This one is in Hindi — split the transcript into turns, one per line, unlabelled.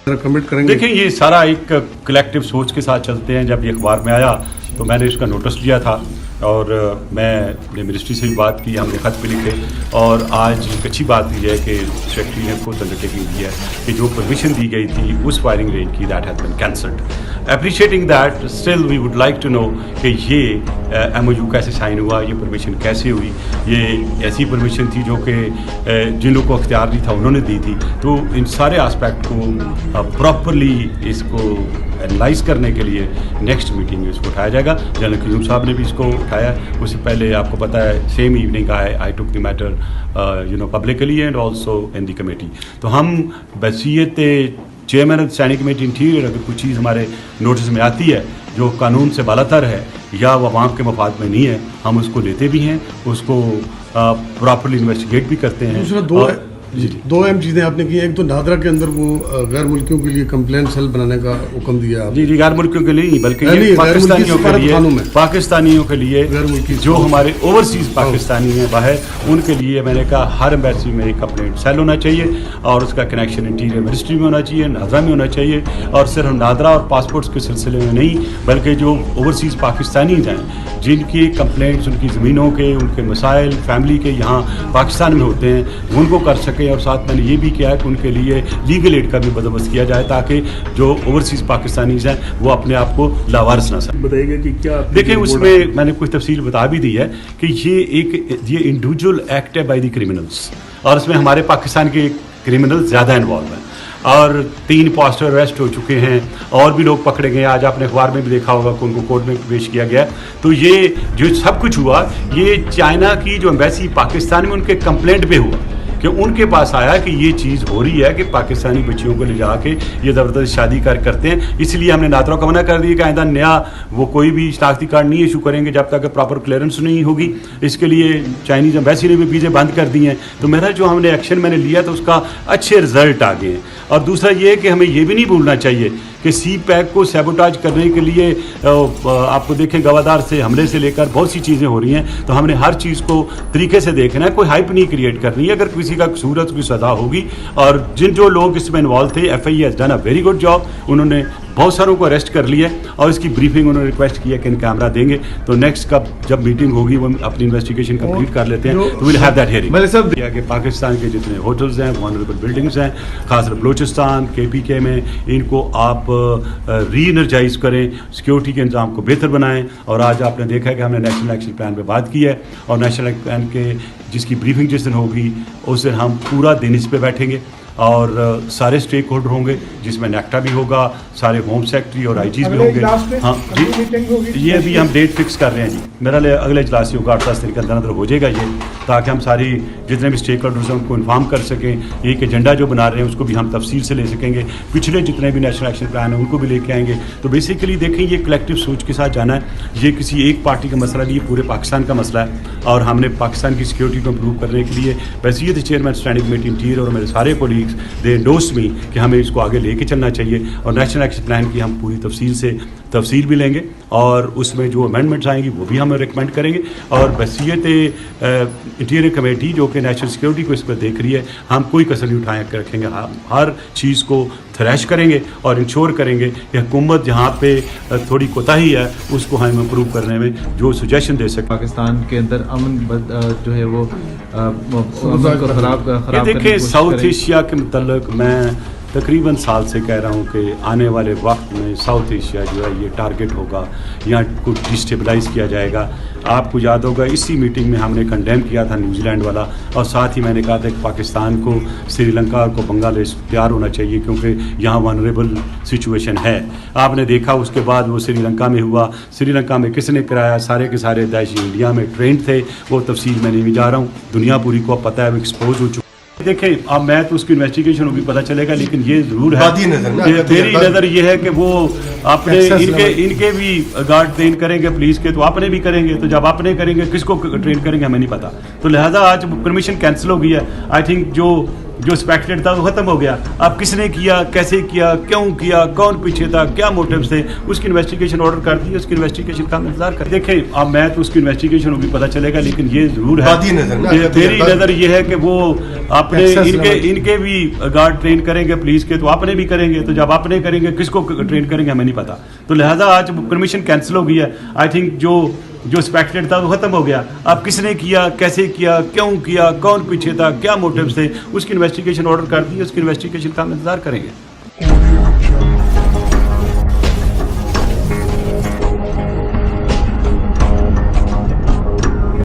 कमिट करेंगे?
देखिए, ये सारा एक कलेक्टिव सोच के साथ चलते हैं। जब ये अखबार में आया तो मैंने इसका नोटिस लिया था और मैं मिनिस्ट्री से भी बात की, हमने खत भी लिखे और आज एक अच्छी बात ये है कि सेक्रेटरी ने खुद अंडरटेकिंग दी है कि जो परमिशन दी गई थी उस फायरिंग रेंज की that has been cancelled. Appreciating that, still we would like to know कि ये MOU कैसे साइन हुआ, ये परमिशन कैसे हुई। ये ऐसी परमिशन थी जो कि जिन लोगों को अख्तियार नहीं था उन्होंने दी थी। तो इन सारे आस्पेक्ट को प्रॉपरली इसको एनालाइज करने के लिए नेक्स्ट मीटिंग में इसको उठाया जाएगा। जनरल क्यूम साहब ने भी इसको उठाया। उससे पहले आपको पता है same evening I took the matter publicly and also in the committee. तो हम बसीयत chairman of standing committee interior, अगर कोई चीज़ हमारे नोटिस में आती है जो कानून से बालातर है या वो आवाम के मफाद में नहीं है, हम उसको लेते भी हैं, उसको प्रॉपरली इन्वेस्टिगेट भी करते हैं।
दूसरा दो अहम चीज़ें आपने की। एक तो नादरा के अंदर वो गैर मुल्कियों के लिए कंप्लेंट सेल बनाने का हुक्म दिया।
जी, गैर मुल्कियों के लिए नहीं बल्कि पाकिस्तानियों के लिए जो हमारे ओवरसीज पाकिस्तानी हैं बाहर, उनके लिए मैंने कहा हर एम्बेसी में एक कंप्लेंट सेल होना चाहिए और उसका कनेक्शन इंटीरियर मिनिस्ट्री में होना चाहिए, नादरा में होना चाहिए। और सिर्फ नादरा और पासपोर्ट्स के सिलसिले में नहीं बल्कि जो ओवरसीज पाकिस्तानी हैं जिनकी कंप्लेंट्स उनकी ज़मीनों के, उनके मसाइल फैमिली के यहाँ पाकिस्तान में होते हैं, उनको कर सके। और साथ मैंने ये भी किया है कि उनके लिए लीगल एड का भी बंदोबस्त किया जाए ताकि जो ओवरसीज पाकिस्तानीज हैं वो अपने आप को लावारिस ना समझें।
बताइएगा कि क्या
देखिए, उसमें मैंने कुछ तफसील बता भी दी है कि ये इंडिविजुअल एक्ट है बाय द क्रिमिनल्स और इसमें हमारे पाकिस्तान के क्रिमिनल ज़्यादा इन्वॉल्व हैं और 3 पोस्टर अरेस्ट हो चुके हैं और भी लोग पकड़े गए। आज आपने अखबार में भी देखा होगा कि उनको कोर्ट में पेश किया गया। तो ये जो सब कुछ हुआ ये चाइना की जो एम्बेसी पाकिस्तान में उनके कंप्लेंट पे हुआ कि उनके पास आया कि ये चीज़ हो रही है कि पाकिस्तानी बच्चियों को ले जाके ये ज़बरदस्त शादी करते हैं। इसलिए हमने नादरा को मना कर दिया कि आइंदा नया वो कोई भी शनाख्ती कार्ड नहीं इशू करेंगे जब तक प्रॉपर क्लियरेंस नहीं होगी। इसके लिए चाइनीज़ एम्बेसी ने भी वीज़े बंद कर दिए हैं। तो मेरा जो हमने एक्शन मैंने लिया तो उसका अच्छे रिजल्ट आ गए हैं। और दूसरा ये है कि हमें ये भी नहीं भूलना चाहिए कि CPEC को सैबोटाज करने के लिए आपको देखें गवादार से हमले से लेकर बहुत सी चीज़ें हो रही हैं। तो हमने हर चीज़ को तरीके से देखना है, कोई हाइप नहीं क्रिएट करनी है। अगर किसी का कसूर है तो उसकी सज़ा होगी। और जो लोग इसमें इन्वॉल्व थे FIA has done a very good job. उन्होंने बहुत सारों को अरेस्ट कर लिया और इसकी ब्रीफिंग उन्होंने रिक्वेस्ट किया कि इन कैमरा देंगे। तो नेक्स्ट कब जब मीटिंग होगी वो अपनी इन्वेस्टिगेशन कंप्लीट कर लेते हैं तो विल हैव दैट हियरिंग। मैंने सब दिया कि पाकिस्तान के जितने होटल्स हैं, वनरेबल बिल्डिंग्स हैं, खासकर बलूचिस्तान KPK में, इनको आप री एनर्जाइज करें, सिक्योरिटी के इंतजाम को बेहतर बनाएं। और आज आपने देखा है कि हमने नेशनल एक्शन प्लान पे बात की है और नेशनल एक्शन प्लान के जिसकी ब्रीफिंग जिस दिन होगी उस दिन हम पूरा दिन इस पर बैठेंगे और सारे स्टेक होल्डर होंगे जिसमें नेक्टा भी होगा, सारे होम सेक्रेटरी और IGs भी होंगे। हाँ जी, ये अभी हम डेट फिक्स कर रहे हैं जी। मेरा अगले इजलास होगा 8-10 दिन के अंदर हो जाएगा ये, ताकि हम सारी जितने भी स्टेक होल्डर्स हैं उनको इन्फॉर्म कर सकें। एक एजेंडा जो बना रहे हैं उसको भी हम तफसील से ले सकेंगे। पिछले जितने भी नेशनल एक्शन प्लान है उनको भी लेके आएंगे। तो बेसिकली देखें, ये कलेक्टिव सोच के साथ जाना है। ये किसी एक पार्टी का मसला नहीं, ये पूरे पाकिस्तान का मसला है। और हमने पाकिस्तान की सिक्योरिटी को इम्प्रूव करने के लिए वैसे ये चेयरमैन स्टैंडिंग कमेटी इंटीरियर और मेरे सारे कोलीग्स दे एंडोर्स मी कि हमें इसको आगे लेके चलना चाहिए। और नेशनल एक्शन प्लान की हम पूरी तफसील भी लेंगे और उसमें जो अमेंडमेंट्स आएंगी वो भी हम रिकमेंड करेंगे। और बसीयत इंटीरियर कमेटी जो कि नेशनल सिक्योरिटी को इस पर देख रही है, हम कोई कसर नहीं उठाए रखेंगे। हम हर चीज़ को थ्रैश करेंगे और इंश्योर करेंगे कि हुकूमत जहाँ पे थोड़ी कोताही है उसको हम इम्प्रूव करने में जो सजेशन दे सकें।
पाकिस्तान के अंदर अमन जो है वो खराब
देखिए, साउथ एशिया के मुतल्लिक़ मैं तकरीबन साल से कह रहा हूँ कि आने वाले वक्त में साउथ एशिया जो है ये टारगेट होगा, यहाँ कुछ डिस्टेबलाइज़ किया जाएगा। आपको याद होगा इसी मीटिंग में हमने कंडेम किया था न्यूजीलैंड वाला और साथ ही मैंने कहा था कि पाकिस्तान को श्रीलंका को बांग्लादेश तैयार होना चाहिए क्योंकि यहाँ वनरेबल सिचुएशन है। आपने देखा उसके बाद वो श्रीलंका में हुआ। श्रीलंका में किसने कराया? सारे के सारे दाइशी इंडिया में ट्रेंड थे। वो तफसील मैं नहीं जा रहा हूँ, दुनिया पूरी को पता है, वो एक्सपोज हो चुका। देखें, अब मैं तो उसकी इन्वेस्टिगेशन होगी पता चलेगा, लेकिन ये जरूर है मेरी नज़र ये है कि वो अपने इनके भी गार्ड ट्रेन करेंगे पुलिस के, तो अपने भी करेंगे। तो जब अपने करेंगे किसको ट्रेन करेंगे हमें नहीं पता। तो लिहाजा आज परमिशन कैंसिल हो गई है। आई थिंक जो जो स्पेक्टेड था वो खत्म हो गया। अब किसने किया, कैसे किया, क्यों किया, कौन पीछे था, क्या मोटिव्स थे, उसकी इन्वेस्टिगेशन ऑर्डर कर दी, उसकी इन्वेस्टिगेशन का हम इंतजार कर। देखें अब मैं तो उसकी इन्वेस्टिगेशन होगी पता चलेगा, लेकिन ये जरूर है, मेरी नज़र ये है कि वो अपने इनके भी गार्ड ट्रेन करेंगे पुलिस के, तो अपने भी करेंगे, तो जब अपने करेंगे किसको ट्रेन करेंगे हमें नहीं पता। तो लिहाजा आज परमिशन कैंसिल हो गई है। आई थिंक जो स्पेक्टेड था वो खत्म हो गया। अब किसने किया, कैसे किया, क्यों किया, कौन पीछे था, क्या मोटिव्स थे, उसकी इन्वेस्टिगेशन ऑर्डर कर दी, उसकी इन्वेस्टिगेशन का हम इंतजार करेंगे।